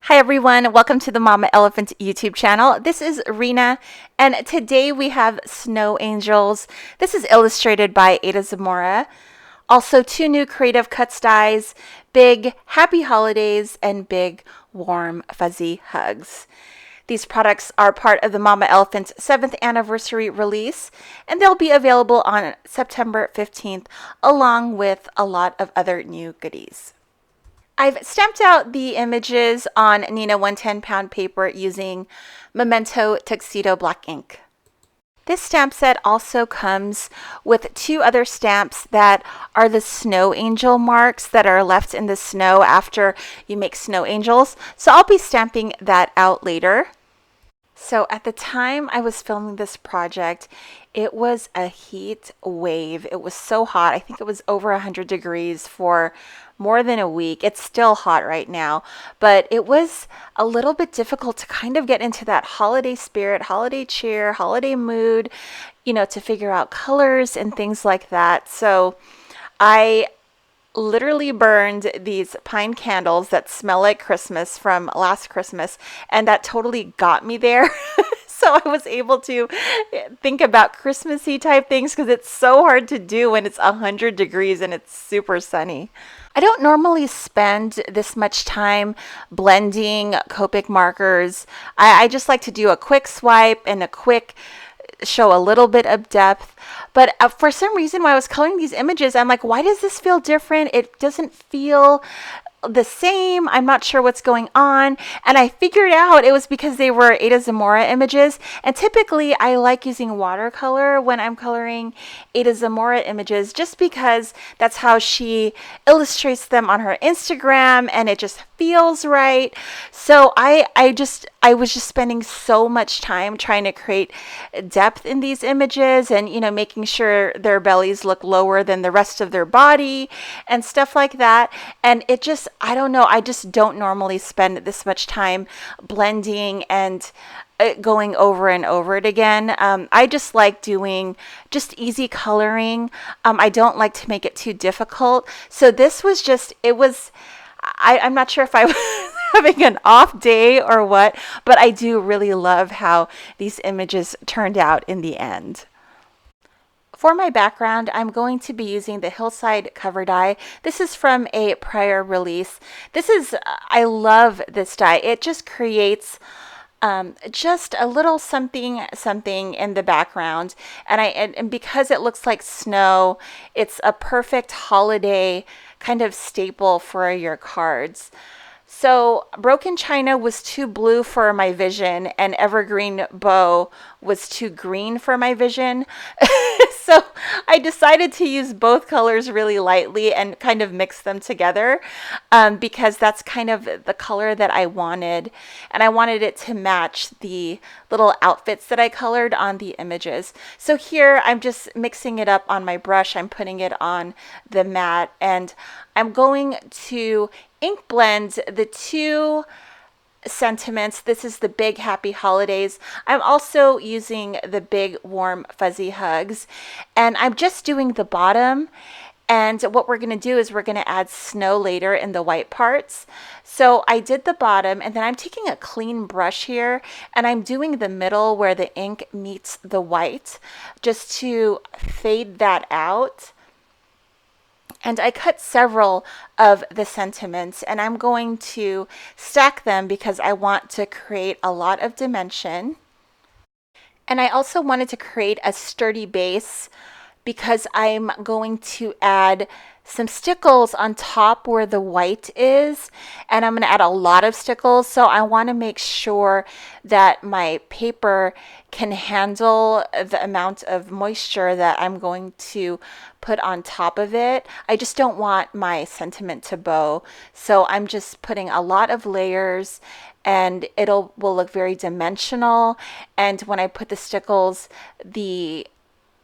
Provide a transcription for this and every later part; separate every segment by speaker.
Speaker 1: Hi everyone, welcome to the Mama Elephant YouTube channel. This is Rena, and today we have Snow Angels. This is illustrated by Ada Zamora. Also, two new Creative Cuts dies, Big Happy Holidays and Big Warm Fuzzy Hugs. These products are part of the Mama Elephant's 7th anniversary release, and they'll be available on September 15th, along with a lot of other new goodies. I've stamped out the images on Neenah 110 pound paper using Memento Tuxedo black ink. This stamp set also comes with two other stamps that are the snow angel marks that are left in the snow after you make snow angels. So I'll be stamping that out later. So at the time I was filming this project, it was a heat wave. It was so hot. I think it was over 100 degrees for more than a week. It's still hot right now, but it was a little bit difficult to kind of get into that holiday spirit, holiday cheer, holiday mood, to figure out colors and things like that. So I literally burned these pine candles that smell like Christmas from last Christmas, and that totally got me there. So I was able to think about Christmassy type things because it's so hard to do when it's 100 degrees and it's super sunny. I don't normally spend this much time blending Copic markers. I just like to do a quick swipe and a quick show a little bit of depth. But for some reason, when I was coloring these images, I'm like, why does this feel different? It doesn't feel the same. I'm not sure what's going on. And I figured out it was because they were Ada Zamora images. And typically I like using watercolor when I'm coloring Ada Zamora images, just because that's how she illustrates them on her Instagram and it just feels right. So I was just spending so much time trying to create depth in these images and, making sure their bellies look lower than the rest of their body and stuff like that. And it just, I don't know, I just don't normally spend this much time blending and going over and over it again. I just like doing just easy coloring. I don't like to make it too difficult. So this was just, I'm not sure if I was having an off day or what, but I do really love how these images turned out in the end. For my background, I'm going to be using the Hillside cover die. This is from a prior release. I love this die. It just creates just a little something in the background, and because it looks like snow, it's a perfect holiday kind of staple for your cards. So Broken China was too blue for my vision, and Evergreen Bow was too green for my vision. So I decided to use both colors really lightly and kind of mix them together because that's kind of the color that I wanted. And I wanted it to match the little outfits that I colored on the images. So here I'm just mixing it up on my brush. I'm putting it on the mat, and I'm going to ink blend the two sentiments. This is the Big Happy Holidays. I'm also using the Big Warm Fuzzy Hugs, and I'm just doing the bottom. And what we're going to do is we're going to add snow later in the white parts. So I did the bottom, and then I'm taking a clean brush here and I'm doing the middle where the ink meets the white just to fade that out. And I cut several of the sentiments, and I'm going to stack them because I want to create a lot of dimension. And I also wanted to create a sturdy base because I'm going to add some stickles on top where the white is, and I'm going to add a lot of stickles. So I want to make sure that my paper can handle the amount of moisture that I'm going to put on top of it. I just don't want my sentiment to bow. So I'm just putting a lot of layers, and will look very dimensional. And when I put the stickles, the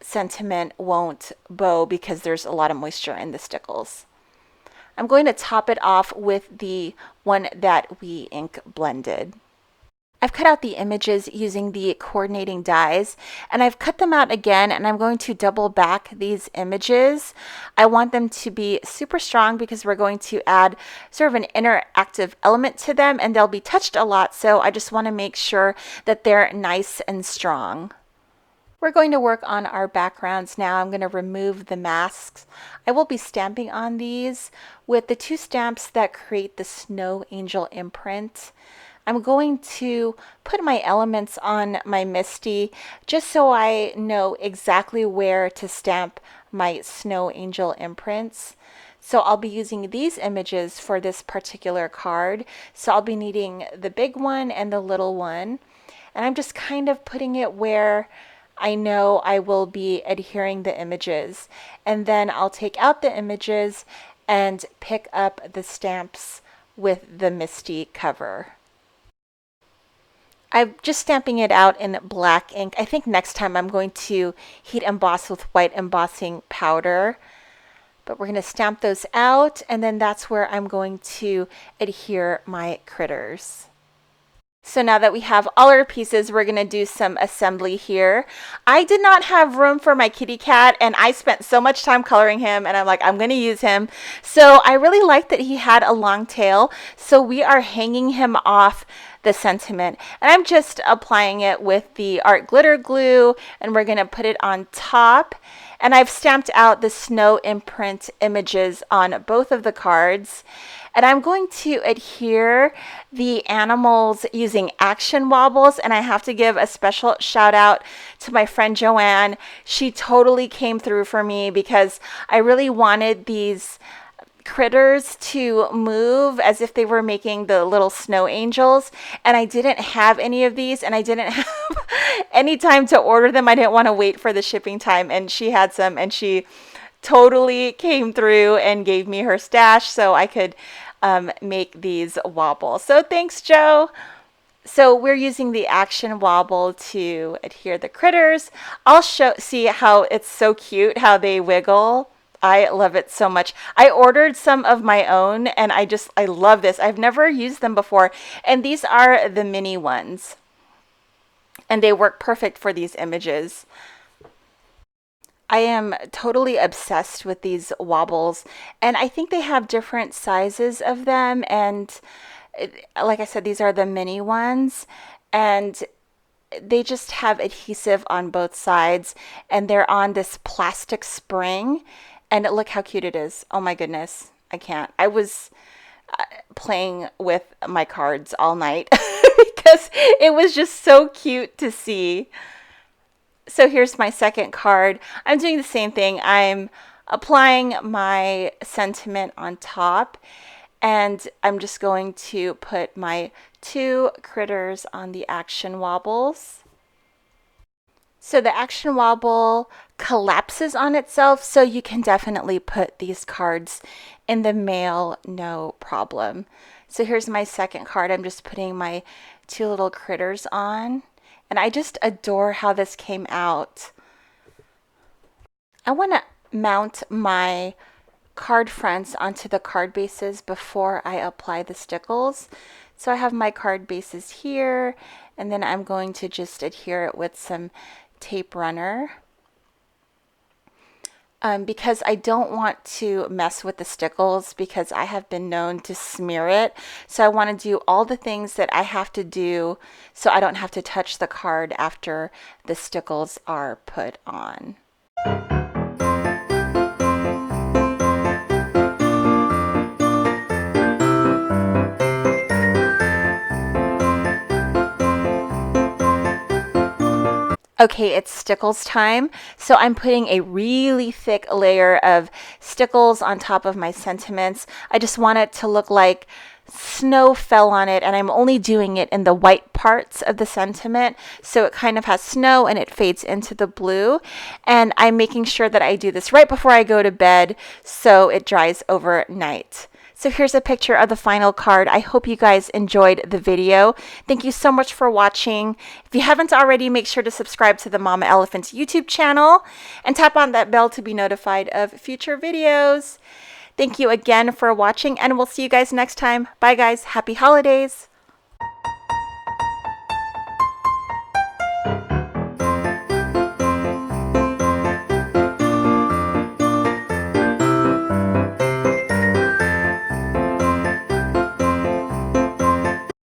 Speaker 1: sentiment won't bow because there's a lot of moisture in the stickles. I'm going to top it off with the one that we ink blended. I've cut out the images using the coordinating dies, and I've cut them out again, and I'm going to double back these images. I want them to be super strong because we're going to add sort of an interactive element to them, and they'll be touched a lot, so I just want to make sure that they're nice and strong. We're going to work on our backgrounds now. I'm going to remove the masks. I will be stamping on these with the 2 stamps that create the Snow Angel imprint. I'm going to put my elements on my Misty just so I know exactly where to stamp my Snow Angel imprints. So I'll be using these images for this particular card. So I'll be needing the big one and the little one. And I'm just kind of putting it where I know I will be adhering the images. And then I'll take out the images and pick up the stamps with the Misty cover. I'm just stamping it out in black ink. I think next time I'm going to heat emboss with white embossing powder. But we're going to stamp those out, and then that's where I'm going to adhere my critters. So now that we have all our pieces, we're going to do some assembly here. I did not have room for my kitty cat, and I spent so much time coloring him, and I'm like, I'm going to use him. So I really liked that he had a long tail. So we are hanging him off the sentiment, and I'm just applying it with the art glitter glue, and we're going to put it on top. And I've stamped out the snow imprint images on both of the cards. And I'm going to adhere the animals using action wobbles. And I have to give a special shout out to my friend Joanne. She totally came through for me because I really wanted these critters to move as if they were making the little snow angels, and I didn't have any of these, and I didn't have any time to order them. I didn't want to wait for the shipping time, and she had some, and she totally came through and gave me her stash so I could make these wobble. So thanks, Joe. So we're using the action wobble to adhere the critters. I'll see how it's so cute how they wiggle. I love it so much. I ordered some of my own, and I love this. I've never used them before, and these are the mini ones, and they work perfect for these images. I am totally obsessed with these wobbles, and I think they have different sizes of them, and like I said, these are the mini ones, and they just have adhesive on both sides, and they're on this plastic spring. And look how cute it is. Oh my goodness. I can't. I was playing with my cards all night because it was just so cute to see. So here's my second card. I'm doing the same thing. I'm applying my sentiment on top, and I'm just going to put my 2 critters on the action wobbles. So the action wobble collapses on itself, so you can definitely put these cards in the mail, no problem. So here's my second card. I'm just putting my 2 little critters on, and I just adore how this came out. I want to mount my card fronts onto the card bases before I apply the stickles. So I have my card bases here, and then I'm going to just adhere it with some tape runner because I don't want to mess with the stickles because I have been known to smear it. So I want to do all the things that I have to do so I don't have to touch the card after the stickles are put on. Okay, it's stickles time. So I'm putting a really thick layer of stickles on top of my sentiments. I just want it to look like snow fell on it, and I'm only doing it in the white parts of the sentiment. So it kind of has snow and it fades into the blue. And I'm making sure that I do this right before I go to bed so it dries overnight. So here's a picture of the final card. I hope you guys enjoyed the video. Thank you so much for watching. If you haven't already, make sure to subscribe to the Mama Elephant YouTube channel and tap on that bell to be notified of future videos. Thank you again for watching, and we'll see you guys next time. Bye guys. Happy holidays.